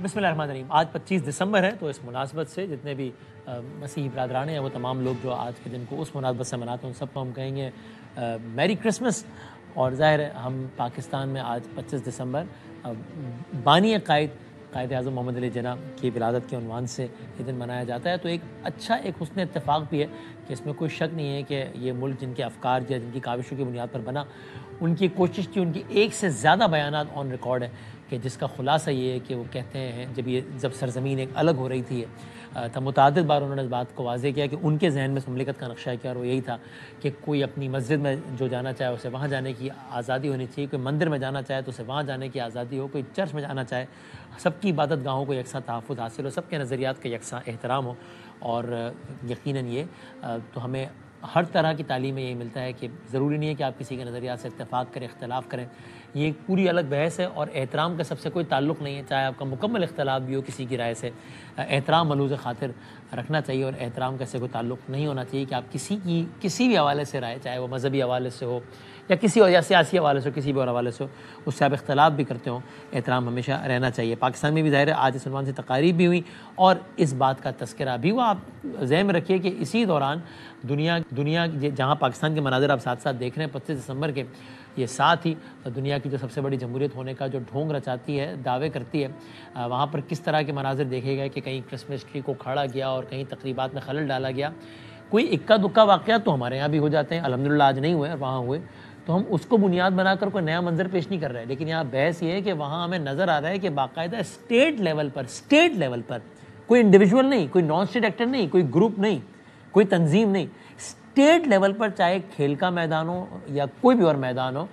بسم اللہ الرحمن الرحیم. آج 25 دسمبر ہے، تو اس مناسبت سے جتنے بھی مسیحی برادران ہیں وہ تمام لوگ جو آج کے دن کو اس مناسبت سے مناتے ہیں ان سب کو ہم کہیں گے میری کرسمس. اور ظاہر ہے ہم پاکستان میں آج 25 دسمبر بانی قائد اعظم محمد علی جناح کی ولادت کے عنوان سے یہ دن منایا جاتا ہے. تو ایک حسن اتفاق بھی ہے کہ اس میں کوئی شک نہیں ہے کہ یہ ملک جن کے افکار یا جن کی کاوشوں کی بنیاد پر بنا، ان کی کوشش کی، ان کی ایک سے زیادہ بیانات آن ریکارڈ ہیں کہ جس کا خلاصہ یہ ہے کہ وہ کہتے ہیں جب سرزمین ایک الگ ہو رہی تھی تب متعدد بار انہوں نے اس بات کو واضح کیا کہ ان کے ذہن میں مملکت کا نقشہ کیا، اور وہ یہی تھا کہ کوئی اپنی مسجد میں جو جانا چاہے اسے وہاں جانے کی آزادی ہونی چاہیے، کوئی مندر میں جانا چاہے تو اسے وہاں جانے کی آزادی ہو، کوئی چرچ میں جانا چاہے سب کی عبادت گاہوں کو یکساں تحفظ حاصل ہو، سب کے نظریات کا یکساں احترام ہو. اور یقیناً یہ تو ہمیں ہر طرح کی تعلیم میں یہی ملتا ہے کہ ضروری نہیں ہے کہ آپ کسی کے نظریات سے اتفاق کریں، اختلاف کریں. یہ ایک پوری الگ بحث ہے اور احترام کا سب سے کوئی تعلق نہیں ہے، چاہے آپ کا مکمل اختلاف بھی ہو کسی کی رائے سے. احترام ملوز خاطر رکھنا چاہیے اور احترام کا سے کوئی تعلق نہیں ہونا چاہیے کہ آپ کسی بھی حوالے سے رائے، چاہے وہ مذہبی حوالے سے ہو یا یا سیاسی حوالے سے ہو، کسی بھی اور حوالے سے ہو، اس سے آپ اختلاف بھی کرتے ہوں، احترام ہمیشہ رہنا چاہیے. پاکستان میں بھی ظاہر ہے آج اس عنوان سے تقاریب بھی ہوئی اور اس بات کا تذکرہ بھی ہوا. آپ ذہن میں رکھیے کہ اسی دوران دنیا جہاں پاکستان کے مناظر آپ ساتھ دیکھ رہے ہیں 25 دسمبر کے، یہ ساتھ ہی دنیا کی جو سب سے بڑی جمہوریت ہونے کا جو ڈھونگ رچاتی ہے، دعوے کرتی ہے، وہاں پر کس طرح کے مناظر دیکھے گئے کہ کہیں کرسمس ٹری کو کھاڑا گیا اور کہیں تقریبات میں خلل ڈالا گیا. کوئی اکا دکا واقعات تو ہمارے یہاں بھی ہو جاتے ہیں، الحمدللہ آج نہیں ہوئے اور وہاں ہوئے، تو ہم اس کو بنیاد بنا کر کوئی نیا منظر پیش نہیں کر رہے. لیکن یہاں بحث یہ ہے کہ وہاں ہمیں نظر آ رہا ہے کہ باقاعدہ اسٹیٹ لیول پر کوئی انڈیویجول نہیں، کوئی نان اسٹیٹ ایکٹر نہیں، کوئی گروپ نہیں، کوئی تنظیم نہیں، اسٹیٹ لیول پر چاہے کھیل کا میدان ہو یا کوئی بھی اور میدان ہو،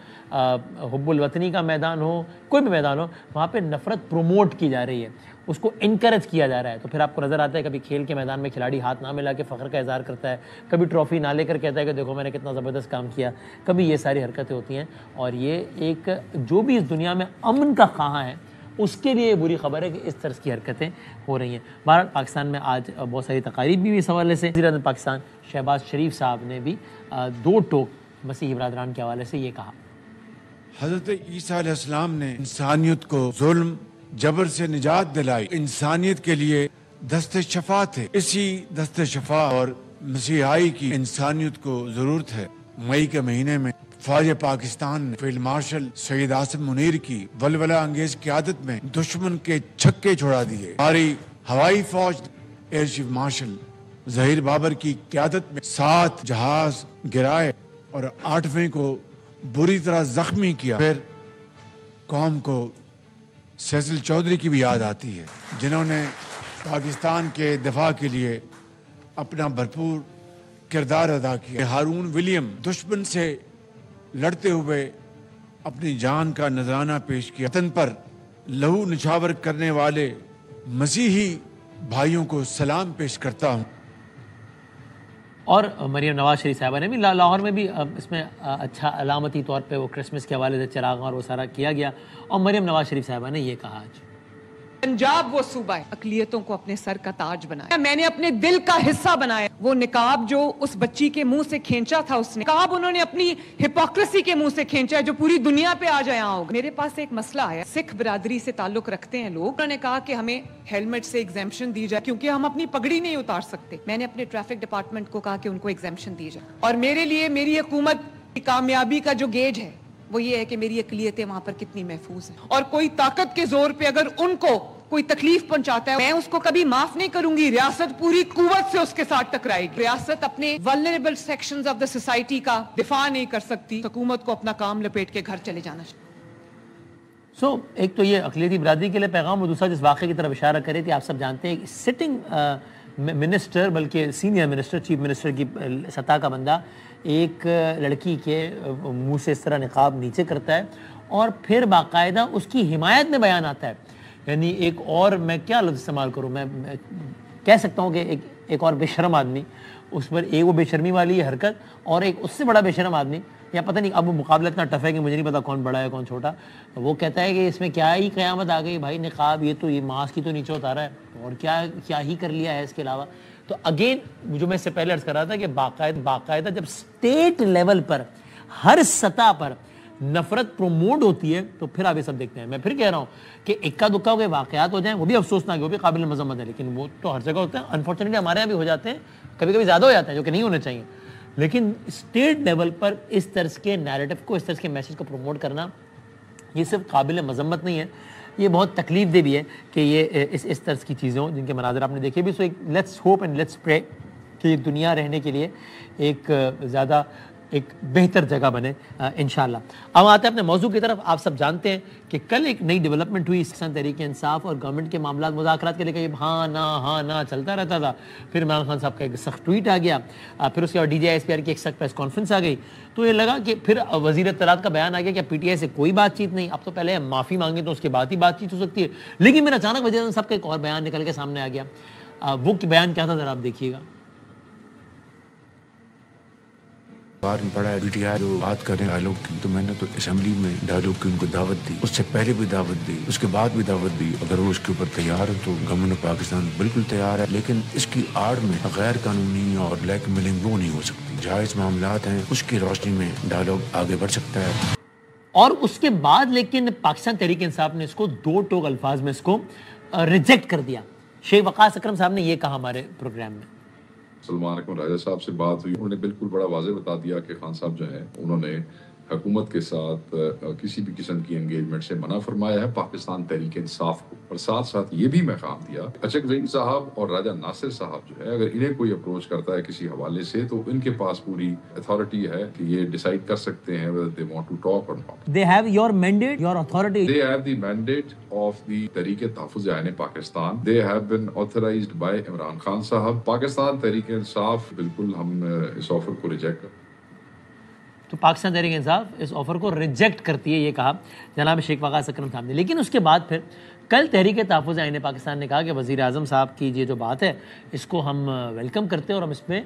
حب الوطنی کا میدان ہو، کوئی بھی میدان ہو، وہاں پہ نفرت پروموٹ کی جا رہی ہے، اس کو انکریج کیا جا رہا ہے. تو پھر آپ کو نظر آتا ہے کبھی کھیل کے میدان میں کھلاڑی ہاتھ نہ ملا کے فخر کا اظہار کرتا ہے، کبھی ٹرافی نہ لے کر کہتا ہے کہ دیکھو میں نے کتنا زبردست کام کیا، کبھی یہ ساری حرکتیں ہوتی ہیں. اور یہ ایک جو بھی اس دنیا میں امن کا خواہاں ہے اس کے لیے بری خبر ہے کہ اس طرح کی حرکتیں ہو رہی ہیں. بہرحال پاکستان میں آج بہت ساری تقاریب بھی اس حوالے سے. وزیر اعظم پاکستان شہباز شریف صاحب نے بھی دو ٹوک مسیحی برادران کے حوالے سے یہ کہا. حضرت عیسیٰ علیہ السلام نے انسانیت کو ظلم جبر سے نجات دلائی، انسانیت کے لیے دست شفا تھے. اسی دست شفا اور مسیحائی کی انسانیت کو ضرورت ہے. مئی کے مہینے میں فوج پاکستان نے فیلڈ مارشل سید عاصم منیر کی ولولہ انگیز قیادت میں دشمن کے چھکے چھڑا دیے. ہماری ہوائی فوج air chief marshal Zaheer Babar کی قیادت میں 7 جہاز گرائے اور 8ویں کو بری طرح زخمی کیا. پھر قوم کو سیسل چودھری کی بھی یاد آتی ہے جنہوں نے پاکستان کے دفاع کے لیے اپنا بھرپور کردار ادا کیا. ہارون ولیم دشمن سے لڑتے ہوئے اپنی جان کا نذرانہ پیش کیا. وطن پر لہو نچھاور کرنے والے مسیحی بھائیوں کو سلام پیش کرتا ہوں. اور مریم نواز شریف صاحبہ نے بھی لاہور میں بھی اس میں اچھا علامتی طور پہ وہ کرسمس کے حوالے سے چراغ اور وہ سارا کیا گیا. اور مریم نواز شریف صاحبہ نے یہ کہا آج پنجاب وہ صوبہ ہے اقلیتوں کو اپنے سر کا تاج بنایا، میں نے اپنے دل کا حصہ بنایا. وہ نقاب جو اس بچی کے منہ سے کھینچا تھا، اس نقاب انہوں نے اپنی ہپوکریسی کے منہ سے کھینچا ہے جو پوری دنیا پہ آج آیا ہوگا. میرے پاس ایک مسئلہ آیا، سکھ برادری سے تعلق رکھتے ہیں لوگ، انہوں نے کہا کہ ہمیں ہیلمٹ سے ایگزیمپشن دی جائے کیونکہ ہم اپنی پگڑی نہیں اتار سکتے. میں نے اپنے ٹریفک ڈپارٹمنٹ کو کہا کہ ان کو ایگزیمپشن دی جائے. اور میرے لیے میری حکومت کی کامیابی کا جو گیج ہے وہ یہ ہے کہ میری اقلیتیں وہاں پر کتنی محفوظ ہیں. اور کوئی طاقت کے زور پہ اگر ان کو کوئی تکلیف پہنچاتا ہے میں اس کو کبھی معاف نہیں کروں گی. ریاست پوری قوت سے اس کے ساتھ ٹکرائے گی. ریاست اپنے vulnerable sections of the society کا دفاع نہیں کر سکتی. حکومت کو اپنا کام لپیٹ کے گھر چلے جانا چاہیے. ایک تو یہ اقلیتی برادری کے لیے پیغام، اور دوسرا جس واقعے کی طرف اشارہ کرے تھے، آپ سب جانتے ہیں سٹنگ منسٹر، بلکہ سینئر منسٹر، چیف منسٹر کی سطح کا بندہ ایک لڑکی کے منہ سے اس طرح نقاب نیچے کرتا ہے اور پھر باقاعدہ اس کی حمایت میں بیان آتا ہے. یعنی ایک اور میں کیا لفظ استعمال کروں، میں کہہ سکتا ہوں کہ ایک اور بے شرم آدمی، اس پر ایک وہ بے شرمی والی حرکت اور ایک اس سے بڑا بے شرم آدمی، یا پتہ نہیں اب وہ مقابلہ اتنا ٹف ہے کہ مجھے نہیں پتا کون بڑا ہے کون چھوٹا. وہ کہتا ہے کہ اس میں کیا ہی قیامت آ گئی بھائی، نقاب یہ تو یہ ماسک کی تو نیچے اتارا ہے اور کیا ہی کر لیا ہے اس کے علاوہ. تو اگین جو میں اس سے پہلے عرض کر رہا تھا کہ باقاعدہ جب اسٹیٹ لیول پر ہر سطح پر نفرت پروموٹ ہوتی ہے تو پھر آپ یہ سب دیکھتے ہیں. میں پھر کہہ رہا ہوں کہ اکا دکا کے واقعات ہو جائیں وہ بھی افسوسناک, وہ بھی قابل مذمت ہے, لیکن وہ تو ہر جگہ ہوتے ہیں. انفارچونیٹلی ہمارے یہاں بھی ہو جاتے ہیں, کبھی کبھی زیادہ ہو جاتے ہیں جو کہ نہیں ہونے چاہیے. لیکن اسٹیٹ لیول پر اس طرح کے نیریٹو کو, اس طرح کے میسج کو پروموٹ کرنا یہ صرف قابل مذمت نہیں ہے, یہ بہت تکلیف دہ بھی ہے کہ یہ اس طرح کی چیزیں ہوں جن کے مناظر آپ نے دیکھے بھی. سو ایک لیٹس ہوپ اینڈ لیٹس پرے کہ یہ دنیا رہنے کے لیے ایک زیادہ ایک بہتر جگہ بنے انشاءاللہ. اب آتے ہیں اپنے موضوع کی طرف. آپ سب جانتے ہیں کہ کل ایک نئی ڈیولپمنٹ ہوئی پاکستان تحریک انصاف اور گورنمنٹ کے معاملات مذاکرات کے لے کے ہاں نہ چلتا رہتا تھا. پھر عمران خان صاحب کا ایک سخت ٹویٹ آ گیا, پھر اس کے بعد DGI-SPR کی ایک سخت پریس کانفرنس آ گئی. تو یہ لگا کہ پھر وزیر اطلاعات کا بیان آ گیا کہ PTI سے کوئی بات چیت نہیں, اب تو پہلے معافی مانگیں تو اس کے بعد ہی بات چیت ہو سکتی ہے. لیکن پھر اچانک وزیر اعظم صاحب کا ایک اور بیان نکل کے سامنے آ گیا. وہ بیان کیا تھا ذرا آپ دیکھیے گا. بار میں پڑھا ہے PTI جو بات کریں ڈائلاگ کی, تو میں نے تو اسمبلی میں ڈائلاگ کی ان کو دعوت دی, اس سے پہلے بھی دعوت دی, اس کے بعد بھی دعوت دی. اگر وہ اس کے اوپر تیار ہے تو گورنمنٹ آف پاکستان بالکل تیار ہے, لیکن اس کی آڑ میں غیر قانونی اور بلیک میلنگ وہ نہیں ہو سکتی. جائز معاملات ہیں, اس کی روشنی میں ڈائلاگ آگے بڑھ سکتا ہے. اور اس کے بعد لیکن پاکستان تحریک انصاف نے اس کو دو ٹوک الفاظ میں اس کو ریجیکٹ کر دیا. شیخ وقاص اکرم صاحب نے یہ کہا ہمارے پروگرام میں. سلمان اکمل راجہ صاحب سے بات ہوئی, انہوں نے بالکل بڑا واضح بتا دیا کہ خان صاحب جو ہیں انہوں نے حکومت کے ساتھ کسی بھی قسم کی انگیجمنٹ سے منع فرمایا ہے پاکستان تحریک انصاف کو. اور ساتھ ساتھ یہ بھی پیغام دیا اشک زئی صاحب اور راجہ ناصر صاحب جو ہے اگر انہیں کوئی اپروچ کرتا ہے کسی حوالے سے تو ان کے پاس پوری اتھارٹی ہے کہ یہ ڈیسائیڈ کر سکتے ہیں whether they want to talk or not. They have your mandate, your authority. They have the mandate of the تحریک تحفظ عین Pakistan. They have been authorized by Imran Khan صاحب. پاکستان تحریک انصاف بالکل ہم اس آفر کو ریجیکٹ کرتے ہیں. تو پاکستان تحریک انصاف اس آفر کو ریجیکٹ کرتی ہے, یہ کہا جناب شیخ وقاص اکرم صاحب نے. لیکن اس کے بعد پھر کل تحریک تحفظ عین پاکستان نے کہا کہ وزیر اعظم صاحب کی یہ جو بات ہے اس کو ہم ویلکم کرتے ہیں اور ہم اس میں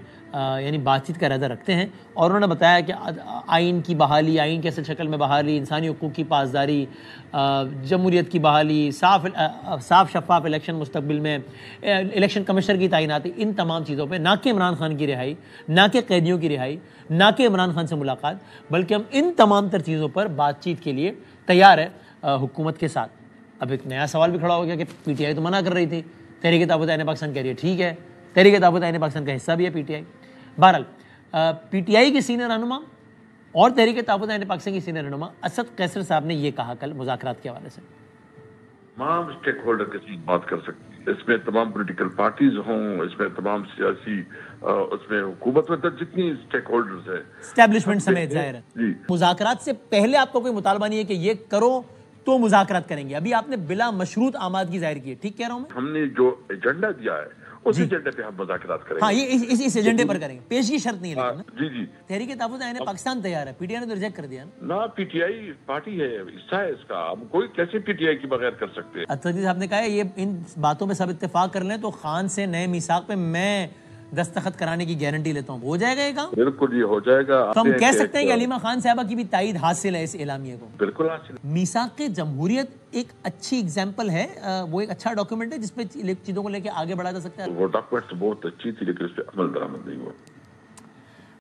یعنی بات چیت کا ارادہ رکھتے ہیں. اور انہوں نے بتایا کہ آئین کی بحالی, آئین کے اصل شکل میں بحالی, انسانی حقوق کی پاسداری, جمہوریت کی بحالی, صاف شفاف الیکشن مستقبل میں, الیکشن کمشنر کی تعیناتی, ان تمام چیزوں پہ نہ کہ عمران خان کی رہائی, نہ کہ قیدیوں کی رہائی, نہ کہ عمران خان سے ملاقات, بلکہ ہم ان تمام تر چیزوں پر بات چیت کے لیے تیار ہے حکومت کے ساتھ. اب ایک نیا سوال بھی کھڑا ہو گیا کہ PTI تو منع کر رہی تھی, تحریک تحفظ عین پاکستان کہہ رہی ہے ٹھیک ہے, تحریک تحفظ عین پاکستان کا حصہ بھی ہے PTI. بہرحال PTI کی سینئر رہنما اور تحریک تحفظ عین پاکستان کی سینئر رہنما اسد قیصر صاحب نے یہ کہا کل مذاکرات کے حوالے سے. تمام اسٹیک ہولڈر کے ساتھ بات کر سکتی ہے, اس میں تمام پولیٹیکل پارٹیز ہوں, اس میں تمام سیاسی, اس میں حکومت میں جتنی اسٹیک ہولڈرز ہیں, اسٹیبلشمنٹ سمیت ظاہر ہے. مذاکرات سے پہلے آپ کو کوئی مطالبہ نہیں ہے کہ یہ کرو تو مذاکرات کریں گے. ابھی آپ نے بلا مشروط آمادگی ظاہر کی ہے, ٹھیک کہہ رہا ہوں میں؟ ہم نے جو ایجنڈا دیا ہے اس ایجنڈے پہ ہم مذاکرات کریں گے. ہاں, یہ اس ایجنڈے پر کریں گے, پیشگی شرط نہیں ہے. لیکن جی تحریک تحفظ عین پاکستان تیار ہے, PTI نے تو ریجیکٹ کر دیا نا. PTI پارٹی ہے, حصہ ہے اس کا, ہم کوئی کیسے PTI کی بغیر کر سکتے ہیں. اسد صاحب نے کہا ہے یہ ان باتوں پہ سب اتفاق کر لیں تو خان سے نئے میثاق پہ میں دستخط کرانے کی گارنٹی لیتا ہوں. ہو جائے گا یہ کام؟ بالکل یہ ہو جائے گا. تو ہم کہہ سکتے ہیں کہ علیمہ خان صاحبہ کی بھی تائید حاصل ہے اس اعلامیے کو. بالکل حاصل. میثاق جمہوریت ایک اچھی ایگزامپل ہے, وہ ایک اچھا ڈاکیومنٹ ہے جس پہ چیزوں کو لے کے آگے بڑھا جا سکتا ہے. وہ ڈاکیومنٹ بہت اچھی تھی لیکن اس پہ عمل درآمد نہیں ہوا.